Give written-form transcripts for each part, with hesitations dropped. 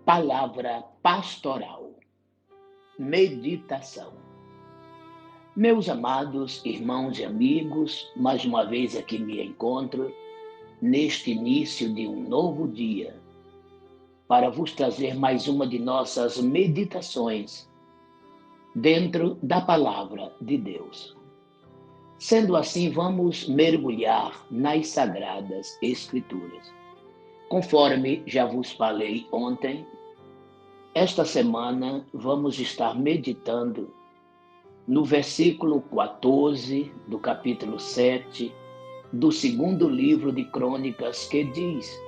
Palavra pastoral, meditação. Meus amados irmãos e amigos, mais uma vez aqui me encontro neste início de um novo dia para vos trazer mais uma de nossas meditações dentro da Palavra de Deus. Sendo assim, vamos mergulhar nas Sagradas Escrituras. Conforme já vos falei ontem, esta semana vamos estar meditando no versículo 14 do capítulo 7 do segundo livro de Crônicas, que diz: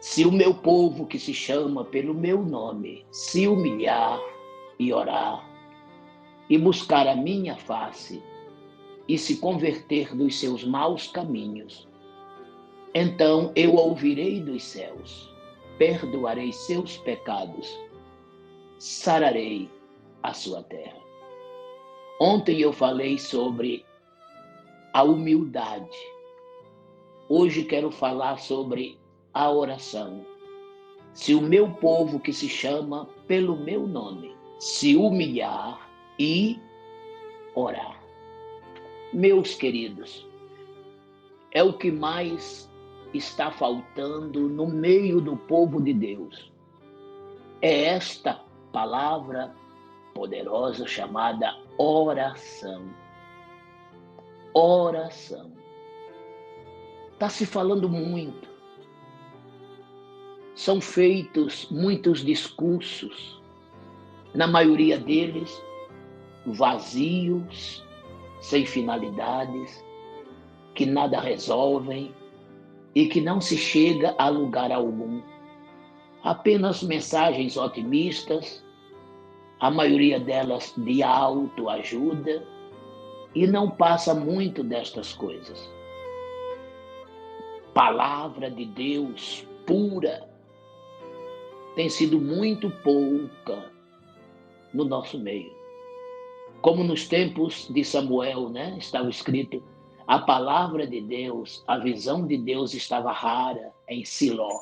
se o meu povo que se chama pelo meu nome se humilhar e orar e buscar a minha face e se converter dos seus maus caminhos, então eu ouvirei dos céus, perdoarei seus pecados, sararei a sua terra. Ontem eu falei sobre a humildade. Hoje quero falar sobre a oração. Se o meu povo que se chama pelo meu nome se humilhar e orar. Meus queridos, é o que mais está faltando no meio do povo de Deus. É esta palavra poderosa chamada oração. Oração. Está se falando muito. São feitos muitos discursos, na maioria deles vazios, sem finalidades, que nada resolvem e que não se chega a lugar algum. Apenas mensagens otimistas, a maioria delas de autoajuda, e não passa muito destas coisas. Palavra de Deus pura tem sido muito pouca no nosso meio. Como nos tempos de Samuel, estava escrito, a palavra de Deus, a visão de Deus estava rara em Siló.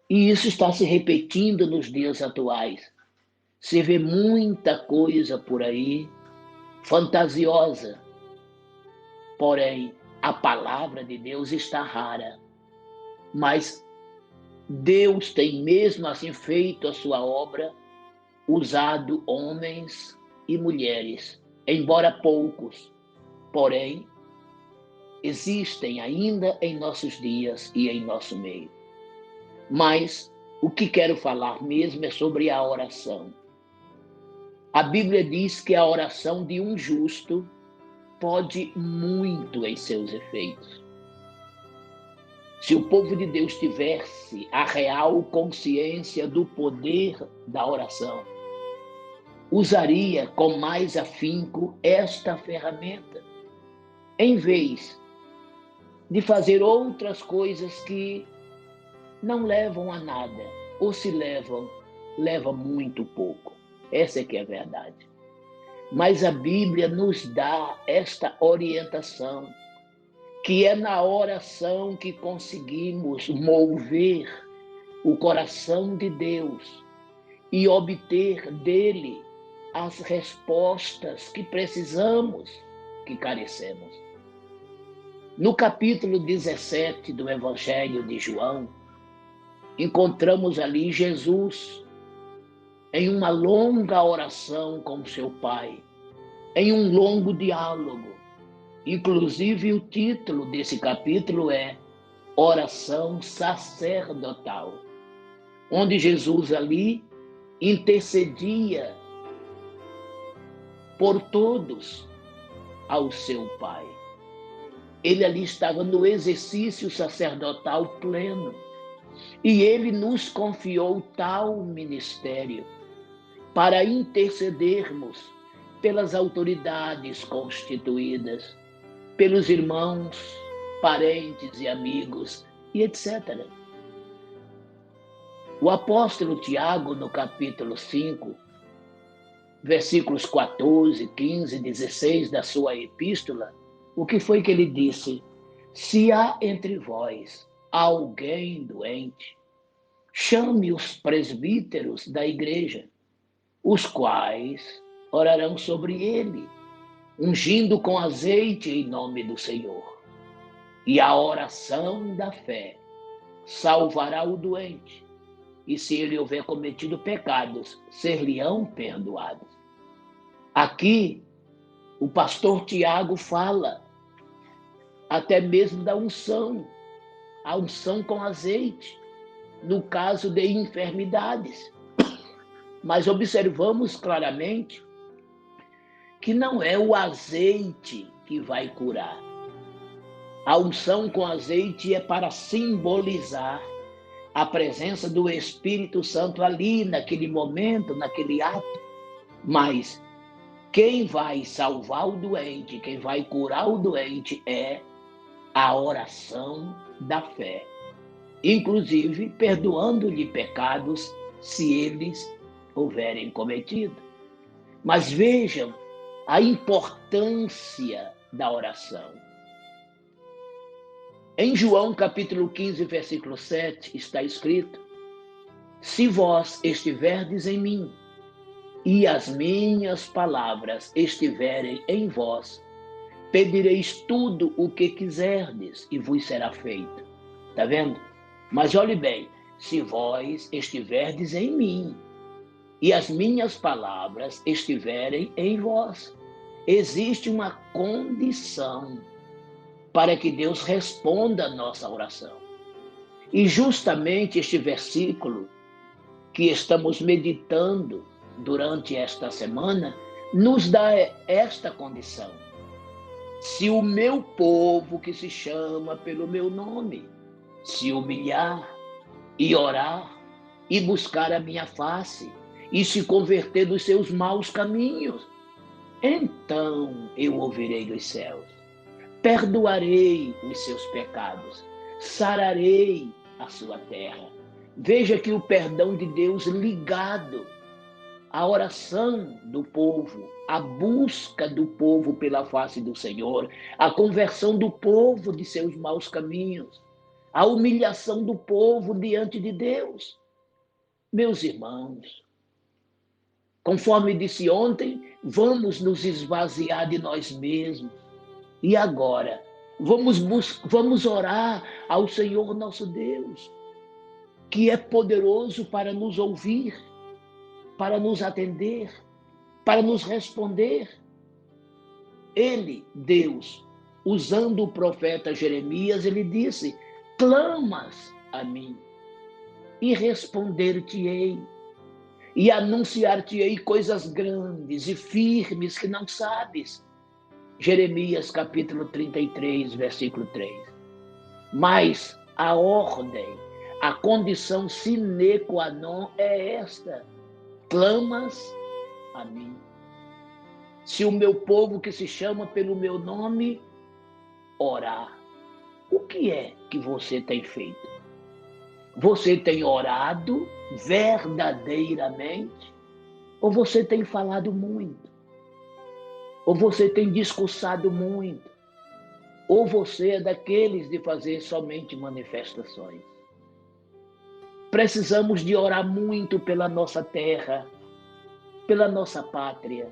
E isso está se repetindo nos dias atuais. Se vê muita coisa por aí, fantasiosa. Porém, a palavra de Deus está rara. Mas Deus tem mesmo assim feito a sua obra, usado homens e mulheres, embora poucos. Porém, existem ainda em nossos dias e em nosso meio. Mas o que quero falar mesmo é sobre a oração. A Bíblia diz que a oração de um justo pode muito em seus efeitos. Se o povo de Deus tivesse a real consciência do poder da oração, usaria com mais afinco esta ferramenta, em vez de fazer outras coisas que não levam a nada, ou se levam, leva muito pouco. Essa é que é a verdade. Mas a Bíblia nos dá esta orientação, que é na oração que conseguimos mover o coração de Deus e obter dele as respostas que precisamos, que carecemos. No capítulo 17 do Evangelho de João, encontramos ali Jesus em uma longa oração com seu Pai, em um longo diálogo. Inclusive, o título desse capítulo é Oração Sacerdotal, onde Jesus ali intercedia por todos ao seu Pai. Ele ali estava no exercício sacerdotal pleno e ele nos confiou tal ministério para intercedermos pelas autoridades constituídas, pelos irmãos, parentes e amigos, e etc. O apóstolo Tiago, no capítulo 5, versículos 14, 15, 16 da sua epístola, o que foi que ele disse? Se há entre vós alguém doente, chame os presbíteros da igreja, os quais orarão sobre ele, ungindo com azeite em nome do Senhor. E a oração da fé salvará o doente, e se ele houver cometido pecados, ser-lhe-ão perdoados. Aqui, o pastor Tiago fala até mesmo da unção, a unção com azeite, no caso de enfermidades. Mas observamos claramente que não é o azeite que vai curar. A unção com azeite é para simbolizar a presença do Espírito Santo ali, naquele momento, naquele ato. Mas quem vai salvar o doente, quem vai curar o doente é a oração da fé. Inclusive, perdoando-lhe pecados, se eles houverem cometido. Mas vejam a importância da oração. Em João capítulo 15, versículo 7, está escrito: se vós estiverdes em mim, e as minhas palavras estiverem em vós, pedireis tudo o que quiserdes, e vos será feito. Está vendo? Mas olhe bem, se vós estiverdes em mim, e as minhas palavras estiverem em vós, existe uma condição para que Deus responda a nossa oração. E justamente este versículo que estamos meditando durante esta semana nos dá esta condição. Se o meu povo, que se chama pelo meu nome, se humilhar e orar e buscar a minha face e se converter dos seus maus caminhos, então eu ouvirei dos céus, perdoarei os seus pecados, sararei a sua terra. Veja que o perdão de Deus ligado à oração do povo, à busca do povo pela face do Senhor, a conversão do povo de seus maus caminhos, a humilhação do povo diante de Deus. Meus irmãos, conforme disse ontem, vamos nos esvaziar de nós mesmos. E agora, vamos orar ao Senhor nosso Deus, que é poderoso para nos ouvir, para nos atender, para nos responder. Ele, Deus, usando o profeta Jeremias, ele disse: clamas a mim e responder-te-ei, e anunciar-te-ei coisas grandes e firmes que não sabes. Jeremias capítulo 33, versículo 3. Mas a ordem, a condição sine qua non é esta: clamas a mim. Se o meu povo, que se chama pelo meu nome, orar, o que é que você tem feito? Você tem orado verdadeiramente? Ou você tem falado muito? Ou você tem discursado muito? Ou você é daqueles de fazer somente manifestações? Precisamos de orar muito pela nossa terra, pela nossa pátria,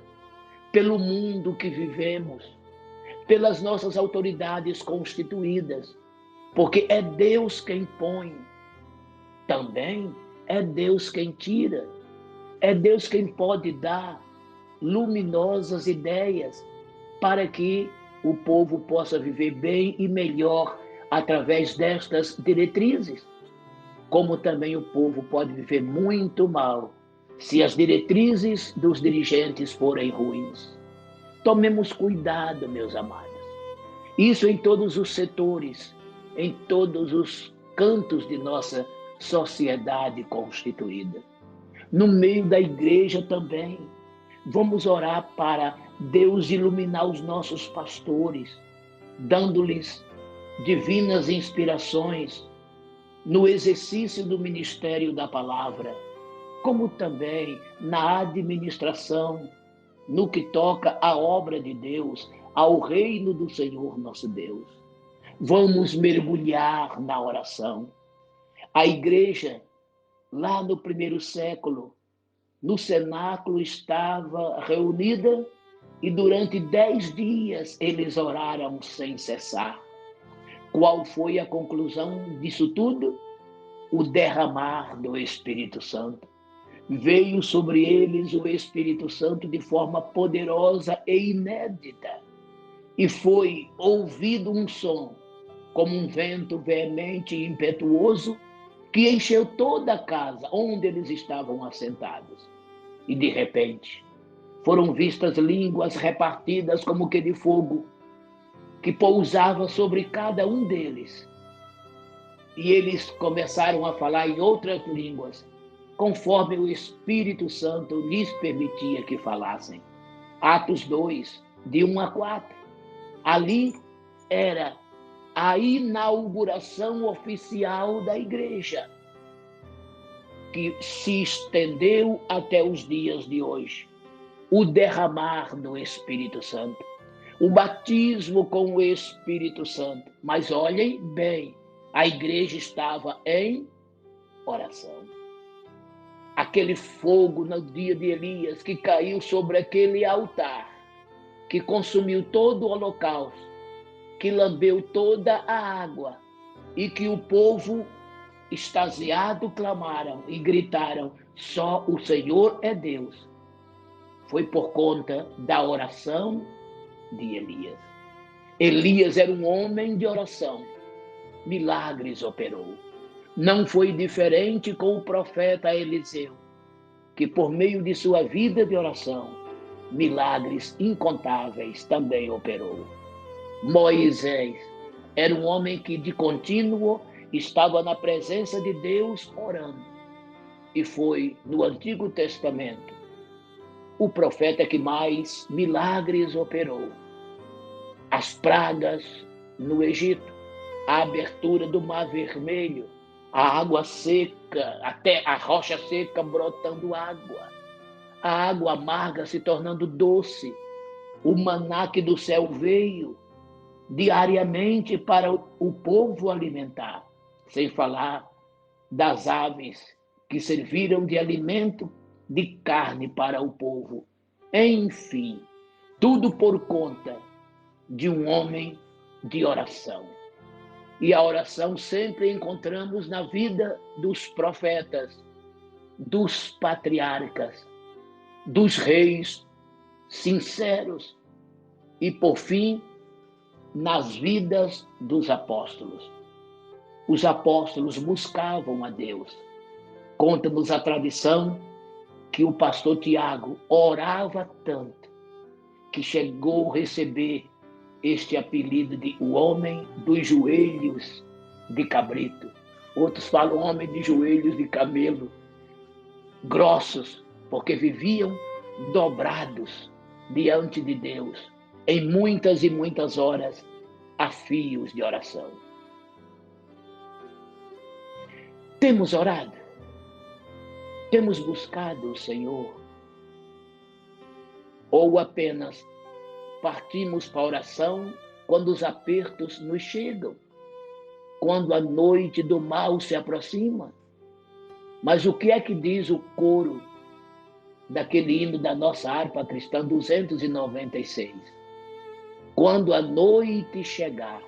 pelo mundo que vivemos, pelas nossas autoridades constituídas, porque é Deus quem põe, também é Deus quem tira, é Deus quem pode dar luminosas ideias para que o povo possa viver bem e melhor através destas diretrizes, como também o povo pode viver muito mal se as diretrizes dos dirigentes forem ruins. Tomemos cuidado, meus amados. Isso em todos os setores, em todos os cantos de nossa sociedade constituída. No meio da igreja também. Vamos orar para Deus iluminar os nossos pastores, dando-lhes divinas inspirações no exercício do ministério da palavra, como também na administração, no que toca à obra de Deus, ao reino do Senhor nosso Deus. Vamos mergulhar na oração. A igreja lá no primeiro século, no cenáculo estava reunida e durante 10 dias eles oraram sem cessar. Qual foi a conclusão disso tudo? O derramar do Espírito Santo. Veio sobre eles o Espírito Santo de forma poderosa e inédita. E foi ouvido um som, como um vento veemente e impetuoso, que encheu toda a casa onde eles estavam assentados. E de repente, foram vistas línguas repartidas como que de fogo, que pousava sobre cada um deles. E eles começaram a falar em outras línguas, conforme o Espírito Santo lhes permitia que falassem. Atos 2, de 1 a 4. Ali era a inauguração oficial da igreja, que se estendeu até os dias de hoje. O derramar do Espírito Santo, o batismo com o Espírito Santo. Mas olhem bem, a igreja estava em oração. Aquele fogo no dia de Elias que caiu sobre aquele altar, que consumiu todo o holocausto, que lambeu toda a água e que o povo extasiado clamaram e gritaram: só o Senhor é Deus. Foi por conta da oração de Elias. Elias era um homem de oração. Milagres operou. Não foi diferente com o profeta Eliseu, que por meio de sua vida de oração, milagres incontáveis também operou. Moisés era um homem que de contínuo estava na presença de Deus orando. E foi no Antigo Testamento o profeta que mais milagres operou. As pragas no Egito, a abertura do Mar Vermelho, a água seca, até a rocha seca brotando água, a água amarga se tornando doce, o maná que do céu veio diariamente para o povo alimentar, sem falar das aves que serviram de alimento de carne para o povo. Enfim, tudo por conta de um homem de oração. E a oração sempre encontramos na vida dos profetas, dos patriarcas, dos reis sinceros e, por fim, nas vidas dos apóstolos. Os apóstolos buscavam a Deus. Conta-nos a tradição que o pastor Tiago orava tanto que chegou a receber este apelido de o homem dos joelhos de cabrito. Outros falam homem de joelhos de camelo, grossos, porque viviam dobrados diante de Deus, em muitas e muitas horas, a fios de oração. Temos orado? Temos buscado o Senhor? Ou apenas partimos para a oração quando os apertos nos chegam, quando a noite do mal se aproxima? Mas o que é que diz o coro daquele hino da nossa harpa cristã 296? Quando a noite chegar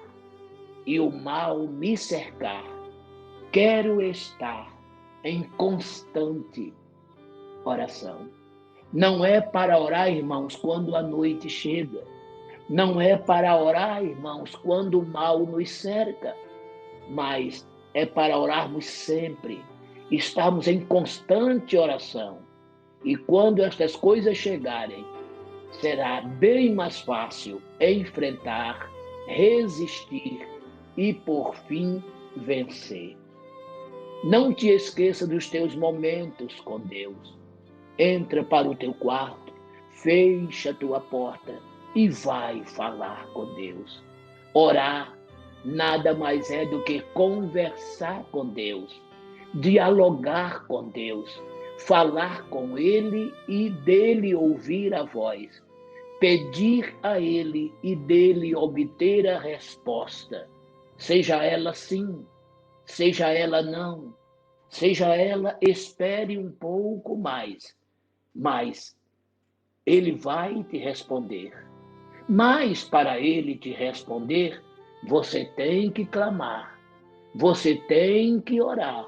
e o mal me cercar, quero estar em constante oração. Não é para orar, irmãos, quando a noite chega. Não é para orar, irmãos, quando o mal nos cerca. Mas é para orarmos sempre. Estarmos em constante oração. E quando estas coisas chegarem, será bem mais fácil enfrentar, resistir e, por fim, vencer. Não te esqueça dos teus momentos com Deus. Entra para o teu quarto, fecha a tua porta e vai falar com Deus. Orar nada mais é do que conversar com Deus, dialogar com Deus, falar com Ele e dele ouvir a voz, pedir a Ele e dele obter a resposta, seja ela sim, seja ela não, seja ela, espere um pouco mais, mas ele vai te responder. Mas para ele te responder, você tem que clamar, você tem que orar,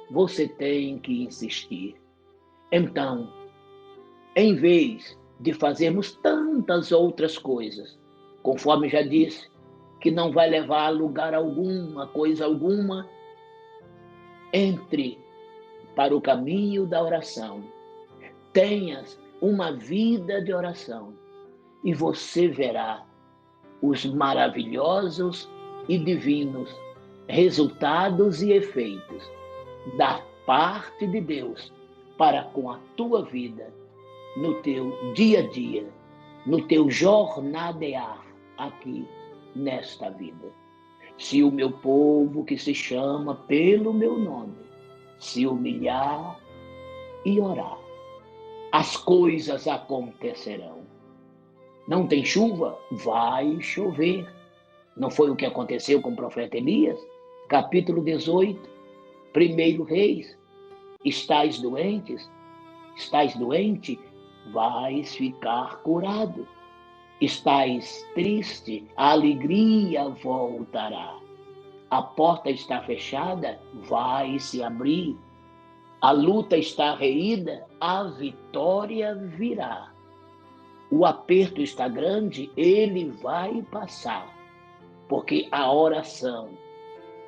você tem que insistir. Então, em vez de fazermos tantas outras coisas, conforme já disse, que não vai levar a lugar algum, a coisa alguma, entre para o caminho da oração. Tenhas uma vida de oração e você verá os maravilhosos e divinos resultados e efeitos da parte de Deus para com a tua vida, no teu dia a dia, no teu jornadear aqui nesta vida. Se o meu povo que se chama pelo meu nome se humilhar e orar, as coisas acontecerão. Não tem chuva? Vai chover. Não foi o que aconteceu com o profeta Elias? Capítulo 18, 1 Reis. Estás doentes? Estás doente? Vais ficar curado. Estás triste? A alegria voltará. A porta está fechada? Vai se abrir. A luta está reída? A vitória virá. O aperto está grande? Ele vai passar. Porque a oração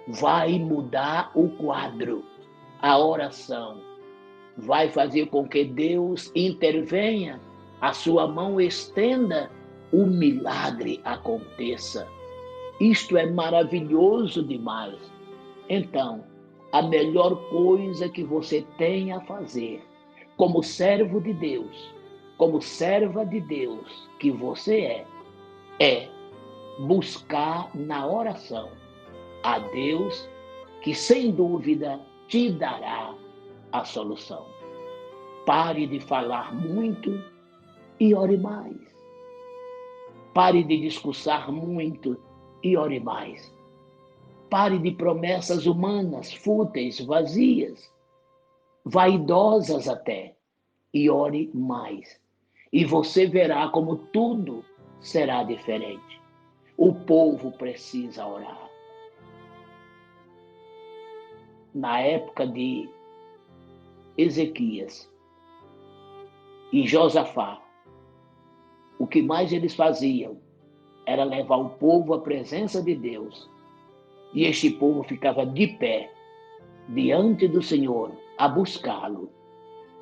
vai mudar o quadro. A oração vai fazer com que Deus intervenha, a sua mão estenda, o milagre aconteça. Isto é maravilhoso demais. Então, a melhor coisa que você tem a fazer, como servo de Deus, como serva de Deus que você é buscar na oração a Deus, que sem dúvida te dará a solução. Pare de falar muito e ore mais. Pare de discursar muito e ore mais. Pare de promessas humanas, fúteis, vazias, vaidosas até, e ore mais. E você verá como tudo será diferente. O povo precisa orar. Na época de Ezequias e Josafá, o que mais eles faziam era levar o povo à presença de Deus. E este povo ficava de pé diante do Senhor a buscá-lo.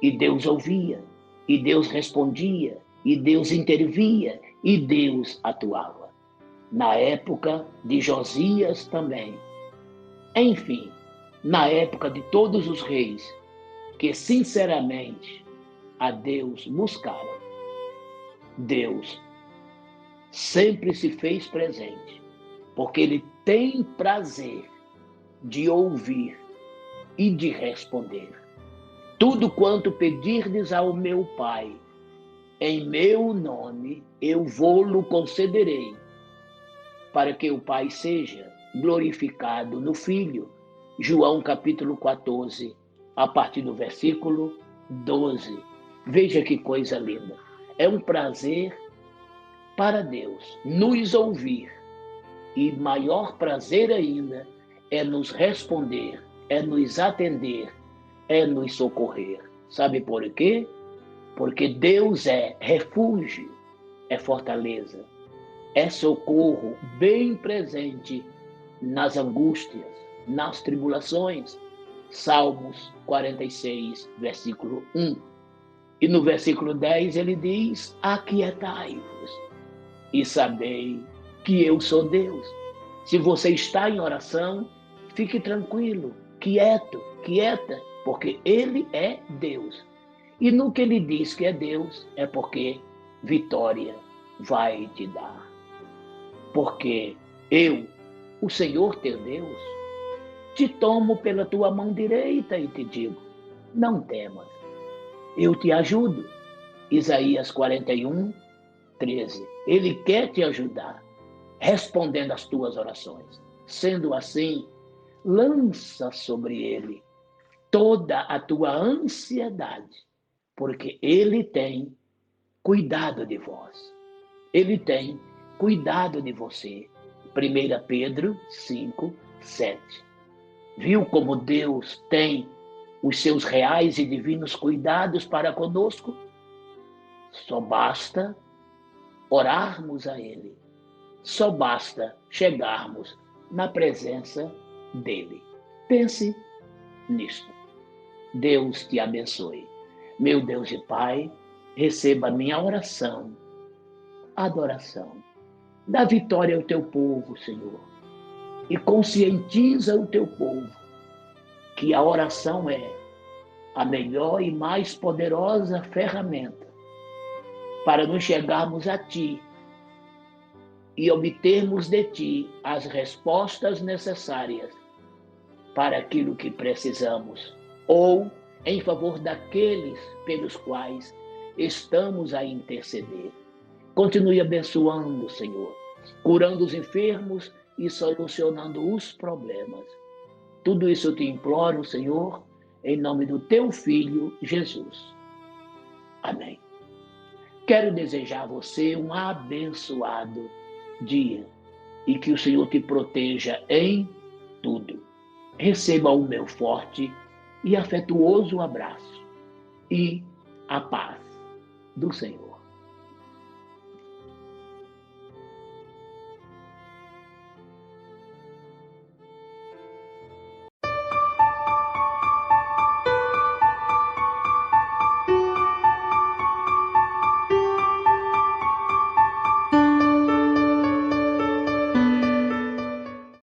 E Deus ouvia, e Deus respondia, e Deus intervia, e Deus atuava. Na época de Josias também. Enfim, na época de todos os reis que sinceramente a Deus buscaram, Deus sempre se fez presente, porque Ele tem prazer de ouvir e de responder. Tudo quanto pedirdes ao meu Pai, em meu nome, eu vou-lo concederei, para que o Pai seja glorificado no Filho. João capítulo 14, a partir do versículo 12. Veja que coisa linda. É um prazer para Deus nos ouvir, e maior prazer ainda é nos responder, é nos atender, é nos socorrer. Sabe por quê? Porque Deus é refúgio, é fortaleza, é socorro bem presente nas angústias, nas tribulações. Salmos 46, versículo 1. E no versículo 10 ele diz: aquietai-vos e sabei que eu sou Deus. Se você está em oração, fique tranquilo, quieto, quieta, porque Ele é Deus. E no que Ele diz que é Deus, é porque vitória vai te dar. Porque eu, o Senhor teu Deus, te tomo pela tua mão direita e te digo: não temas, eu te ajudo. Isaías 41, 13. Ele quer te ajudar, respondendo às tuas orações. Sendo assim, lança sobre ele toda a tua ansiedade, porque Ele tem cuidado de vós. Ele tem cuidado de você. 1 Pedro 5:7. Viu como Deus tem os seus reais e divinos cuidados para conosco? Só basta orarmos a Ele. Só basta chegarmos na presença dEle. Pense nisto. Deus te abençoe. Meu Deus e Pai, receba a minha oração, adoração. Dá vitória ao teu povo, Senhor. E conscientiza o teu povo que a oração é a melhor e mais poderosa ferramenta para nos chegarmos a Ti e obtermos de Ti as respostas necessárias para aquilo que precisamos, ou em favor daqueles pelos quais estamos a interceder. Continue abençoando, Senhor, curando os enfermos e solucionando os problemas. Tudo isso eu te imploro, Senhor, em nome do teu Filho, Jesus. Amém. Quero desejar a você um abençoado dia e que o Senhor te proteja em tudo. Receba o meu forte e afetuoso abraço e a paz do Senhor.